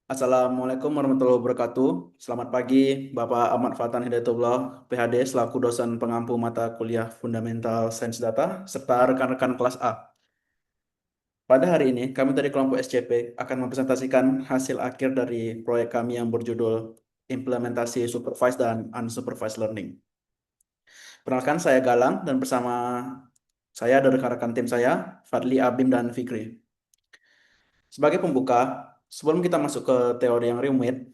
Assalamualaikum warahmatullahi wabarakatuh. Selamat pagi, Bapak Ahmad Fatan Hidayatullah, PhD, selaku dosen pengampu mata kuliah Fundamental Sains Data, serta rekan-rekan kelas A. Pada hari ini, kami dari kelompok SCP akan mempresentasikan hasil akhir dari proyek kami yang berjudul Implementasi Supervised dan Unsupervised Learning. Perkenalkan, saya Galang, dan bersama saya ada rekan-rekan tim saya, Fadli, Abim, dan Fikri. Sebagai pembuka, sebelum kita masuk ke teori yang rumit,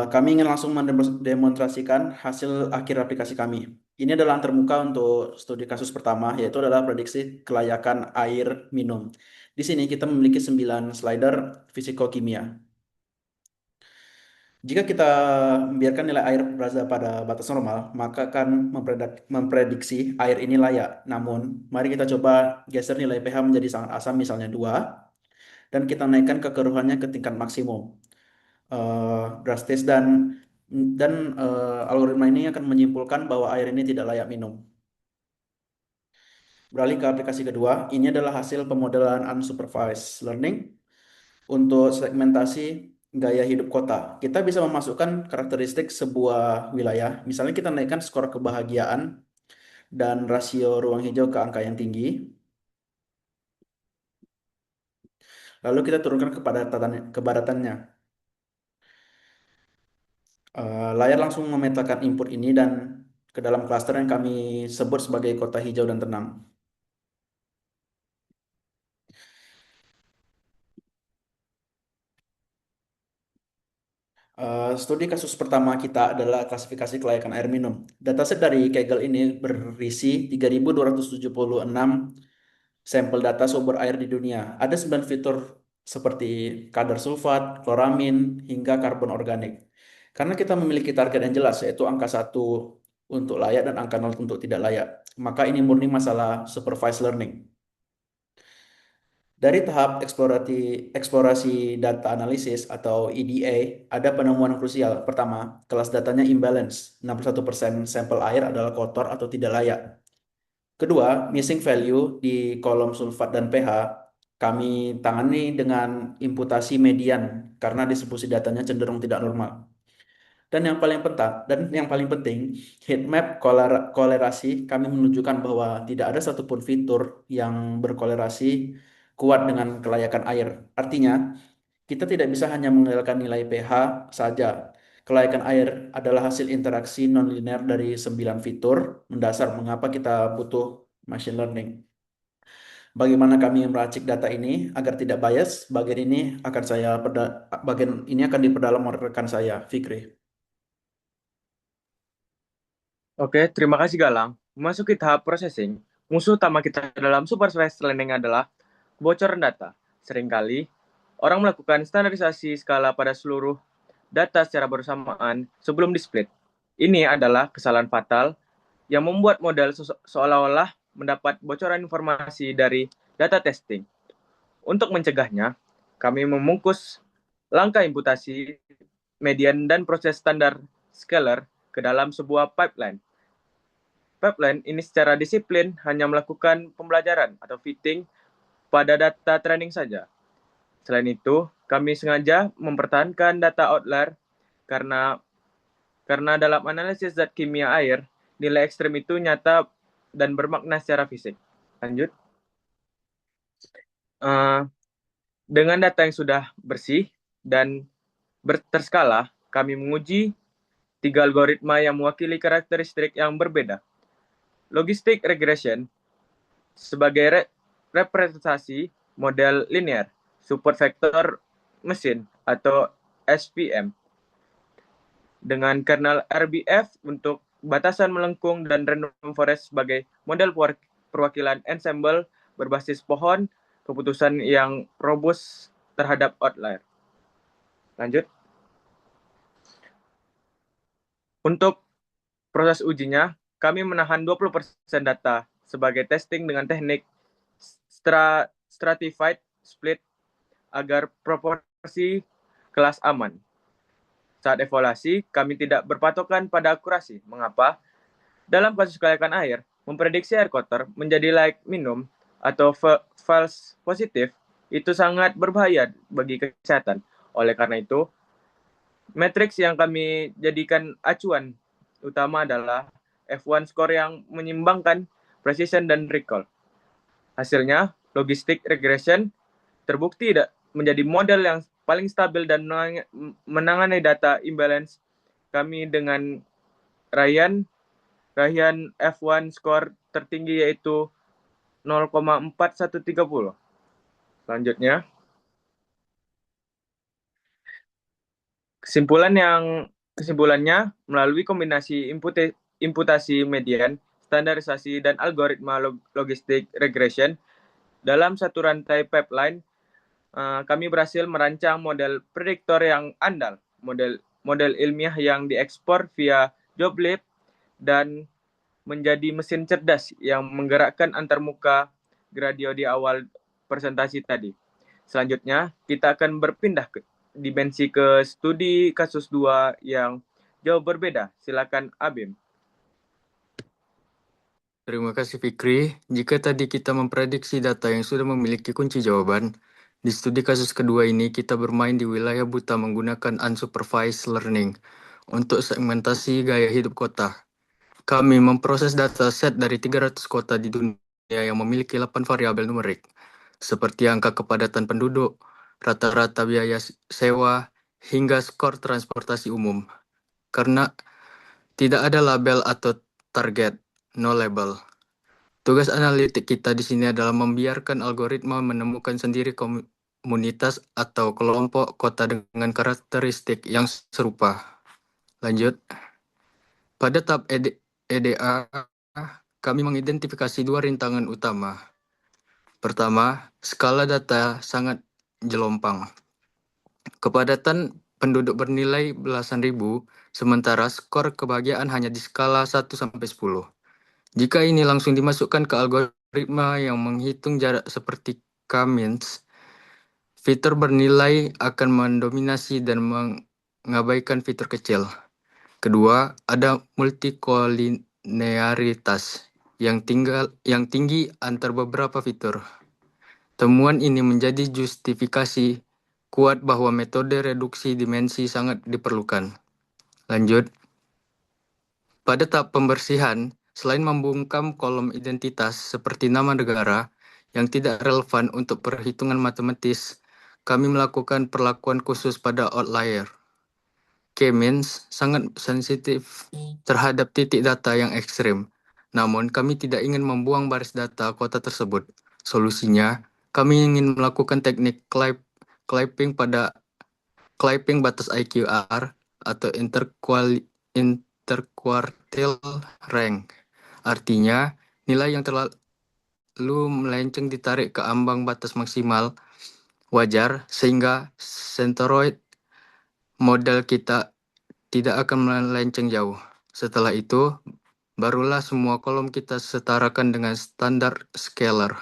kami ingin langsung mendemonstrasikan hasil akhir aplikasi kami. Ini adalah yang terbuka untuk studi kasus pertama, yaitu adalah prediksi kelayakan air minum. Di sini kita memiliki 9 slider fisikokimia. Jika kita membiarkan nilai air berada pada batas normal, maka akan memprediksi air ini layak. Namun, mari kita coba geser nilai pH menjadi sangat asam, misalnya 2, dan kita naikkan kekeruhannya ke tingkat maksimum. Drastis dan algoritma ini akan menyimpulkan bahwa air ini tidak layak minum. Beralih ke aplikasi kedua, ini adalah hasil pemodelan unsupervised learning untuk segmentasi gaya hidup kota. Kita bisa memasukkan karakteristik sebuah wilayah, misalnya kita naikkan skor kebahagiaan dan rasio ruang hijau ke angka yang tinggi, lalu kita turunkan kepadatannya. Layar langsung memetakan input ini dan ke dalam klaster yang kami sebut sebagai kota hijau dan tenang. Studi kasus pertama kita adalah klasifikasi kelayakan air minum. Dataset dari Kaggle ini berisi 3.276 sampel data sumber air di dunia. Ada 9 fitur seperti kadar sulfat, kloramin, hingga karbon organik. Karena kita memiliki target yang jelas, yaitu angka 1 untuk layak dan angka 0 untuk tidak layak, maka ini murni masalah supervised learning. Dari tahap eksplorasi data analisis atau EDA, ada penemuan krusial. Pertama, kelas datanya imbalance. 61% sampel air adalah kotor atau tidak layak. Kedua, missing value di kolom sulfat dan pH. Kami tangani dengan imputasi median karena distribusi datanya cenderung tidak normal. Dan yang paling penting, heat map kolerasi kami menunjukkan bahwa tidak ada satupun fitur yang berkolerasi kuat dengan kelayakan air. Artinya, kita tidak bisa hanya mengandalkan nilai pH saja. Kelayakan air adalah hasil interaksi nonlinear dari 9 fitur mendasar mengapa kita butuh machine learning. Bagaimana kami meracik data ini agar tidak bias? Bagian ini akan diperdalam oleh rekan saya, Fikri. Oke, terima kasih Galang. Memasuki tahap processing, musuh utama kita dalam supervised learning adalah kebocoran data. Seringkali, orang melakukan standarisasi skala pada seluruh data secara bersamaan sebelum di-split. Ini adalah kesalahan fatal yang membuat model seolah-olah mendapat bocoran informasi dari data testing. Untuk mencegahnya, kami memungkus langkah imputasi, median, dan proses standar scalar ke dalam sebuah pipeline. Pipeline ini secara disiplin hanya melakukan pembelajaran atau fitting pada data training saja. Selain itu, kami sengaja mempertahankan data outlier karena karena dalam analisis zat kimia air, nilai ekstrem itu nyata dan bermakna secara fisik. Lanjut. Uh, dengan data yang sudah bersih dan terskala, kami menguji 3 algoritma yang mewakili karakteristik yang berbeda. Logistic regression sebagai representasi model linear, support vector mesin atau SVM, dengan kernel RBF untuk batasan melengkung dan random forest sebagai model perwakilan ensemble berbasis pohon keputusan yang robust terhadap outlier. Lanjut. Untuk proses ujinya, kami menahan 20% data sebagai testing dengan teknik stratified split agar proporsi kelas aman. Saat evaluasi, kami tidak berpatokan pada akurasi. Mengapa? Dalam kasus kelayakan air, memprediksi air kotor menjadi layak minum atau false positif itu sangat berbahaya bagi kesehatan. Oleh karena itu, matriks yang kami jadikan acuan utama adalah F1 score yang menyimbangkan precision dan recall. Hasilnya, logistic regression terbukti tidak menjadi model yang paling stabil dan menangani data imbalance kami dengan raihan F1 score tertinggi yaitu 0,4130. Selanjutnya, kesimpulannya melalui kombinasi imputasi median, standarisasi dan algoritma logistik regression dalam satu rantai pipeline, kami berhasil merancang model prediktor yang andal, model ilmiah yang diekspor via Joblib dan menjadi mesin cerdas yang menggerakkan antarmuka gradio di awal presentasi tadi. Selanjutnya, kita akan berpindah ke dimensi ke studi kasus 2 yang jauh berbeda. Silakan Abim. Terima kasih Fikri. Jika tadi kita memprediksi data yang sudah memiliki kunci jawaban, di studi kasus kedua ini kita bermain di wilayah buta menggunakan unsupervised learning untuk segmentasi gaya hidup kota. Kami memproses data set dari 300 kota di dunia yang memiliki 8 variabel numerik, seperti angka kepadatan penduduk, rata-rata biaya sewa, hingga skor transportasi umum. Karena tidak ada label atau target, no label. Tugas analitik kita di sini adalah membiarkan algoritma menemukan sendiri komunitas atau kelompok kota dengan karakteristik yang serupa. Lanjut. Pada tahap EDA, kami mengidentifikasi dua rintangan utama. Pertama, skala data sangat jelompang. Kepadatan penduduk bernilai belasan ribu, sementara skor kebahagiaan hanya di skala 1-10. Jika ini langsung dimasukkan ke algoritma yang menghitung jarak seperti K-means, fitur bernilai akan mendominasi dan mengabaikan fitur kecil. Kedua, ada multikolinearitas yang tinggi antar beberapa fitur. Temuan ini menjadi justifikasi kuat bahwa metode reduksi dimensi sangat diperlukan. Lanjut. Pada tahap pembersihan, selain membungkam kolom identitas seperti nama negara yang tidak relevan untuk perhitungan matematis, kami melakukan perlakuan khusus pada outlier. K-means sangat sensitif terhadap titik data yang ekstrim. Namun, kami tidak ingin membuang baris data kota tersebut. Solusinya, kami ingin melakukan teknik clipping batas IQR atau interquartile rank. Artinya, nilai yang terlalu melenceng ditarik ke ambang batas maksimal wajar sehingga centroid model kita tidak akan melenceng jauh. Setelah itu, barulah semua kolom kita setarakan dengan standar scalar.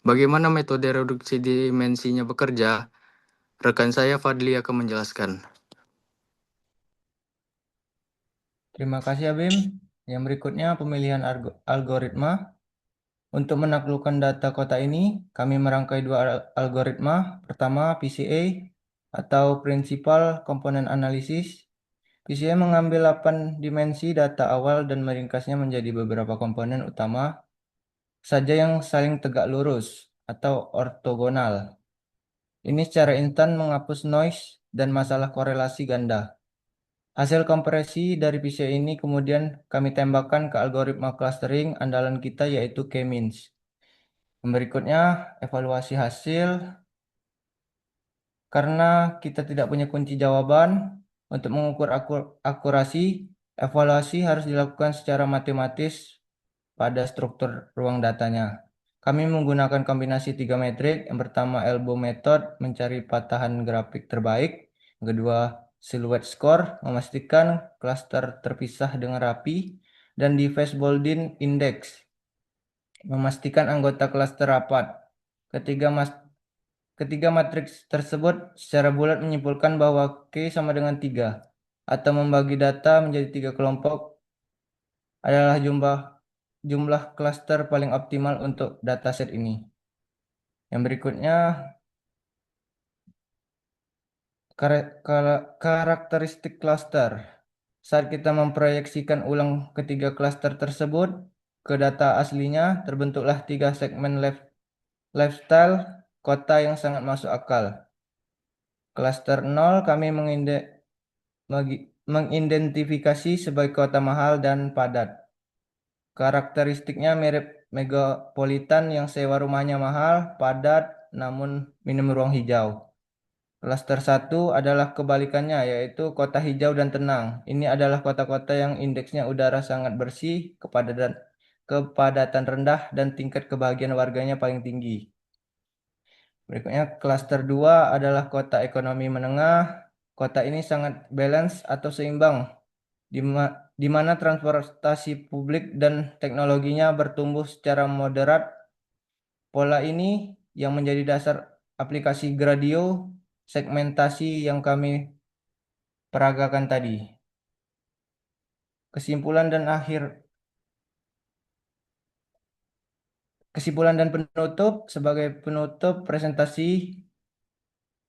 Bagaimana metode reduksi dimensinya bekerja? Rekan saya Fadli akan menjelaskan. Terima kasih Abim. Yang berikutnya pemilihan algoritma. Untuk menaklukkan data kota ini, kami merangkai dua algoritma. Pertama, PCA atau Principal Component Analysis. PCA mengambil 8 dimensi data awal dan meringkasnya menjadi beberapa komponen utama saja yang saling tegak lurus atau ortogonal. Ini secara instan menghapus noise dan masalah korelasi ganda. Hasil kompresi dari PCA ini kemudian kami tembakkan ke algoritma clustering andalan kita yaitu K-means. Berikutnya, evaluasi hasil. Karena kita tidak punya kunci jawaban, untuk mengukur akurasi, evaluasi harus dilakukan secara matematis pada struktur ruang datanya. Kami menggunakan kombinasi 3 metrik. Yang pertama, elbow method, mencari patahan grafik terbaik. Yang kedua, silhouette score, memastikan klaster terpisah dengan rapi. Dan device Boldin index, memastikan anggota klaster rapat. Ketiga matriks tersebut secara bulat menyimpulkan bahwa K sama dengan 3, atau membagi data menjadi 3 kelompok adalah jumlah klaster paling optimal untuk dataset ini. Yang berikutnya, karakteristik klaster. Saat kita memproyeksikan ulang ketiga klaster tersebut ke data aslinya, terbentuklah 3 segmen lifestyle kota yang sangat masuk akal. Klaster 0 kami mengidentifikasi sebagai kota mahal dan padat. Karakteristiknya mirip megapolitan yang sewa rumahnya mahal, padat, namun minim ruang hijau. Klaster 1 adalah kebalikannya, yaitu kota hijau dan tenang. Ini adalah kota-kota yang indeksnya udara sangat bersih, kepadatan rendah, dan tingkat kebahagiaan warganya paling tinggi. Berikutnya, klaster 2 adalah kota ekonomi menengah. Kota ini sangat balance atau seimbang, di mana transportasi publik dan teknologinya bertumbuh secara moderat. Pola ini yang menjadi dasar aplikasi gradio segmentasi yang kami peragakan tadi. Kesimpulan dan penutup. Sebagai penutup presentasi,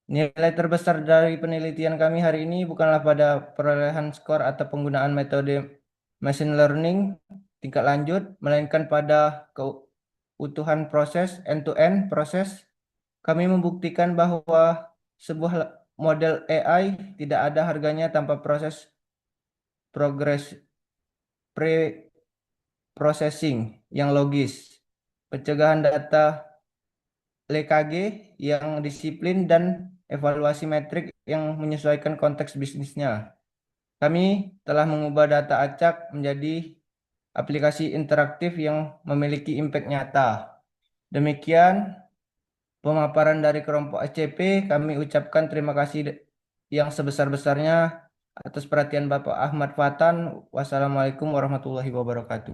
nilai terbesar dari penelitian kami hari ini bukanlah pada perolehan skor atau penggunaan metode machine learning tingkat lanjut, melainkan pada keutuhan proses, end-to-end proses. Kami membuktikan bahwa sebuah model AI tidak ada harganya tanpa proses pre-processing yang logis, pencegahan data LKG yang disiplin, dan evaluasi metrik yang menyesuaikan konteks bisnisnya. Kami telah mengubah data acak menjadi aplikasi interaktif yang memiliki impact nyata. Demikian pemaparan dari kelompok SCP. Kami ucapkan terima kasih yang sebesar-besarnya atas perhatian Bapak Ahmad Fatan. Wassalamualaikum warahmatullahi wabarakatuh.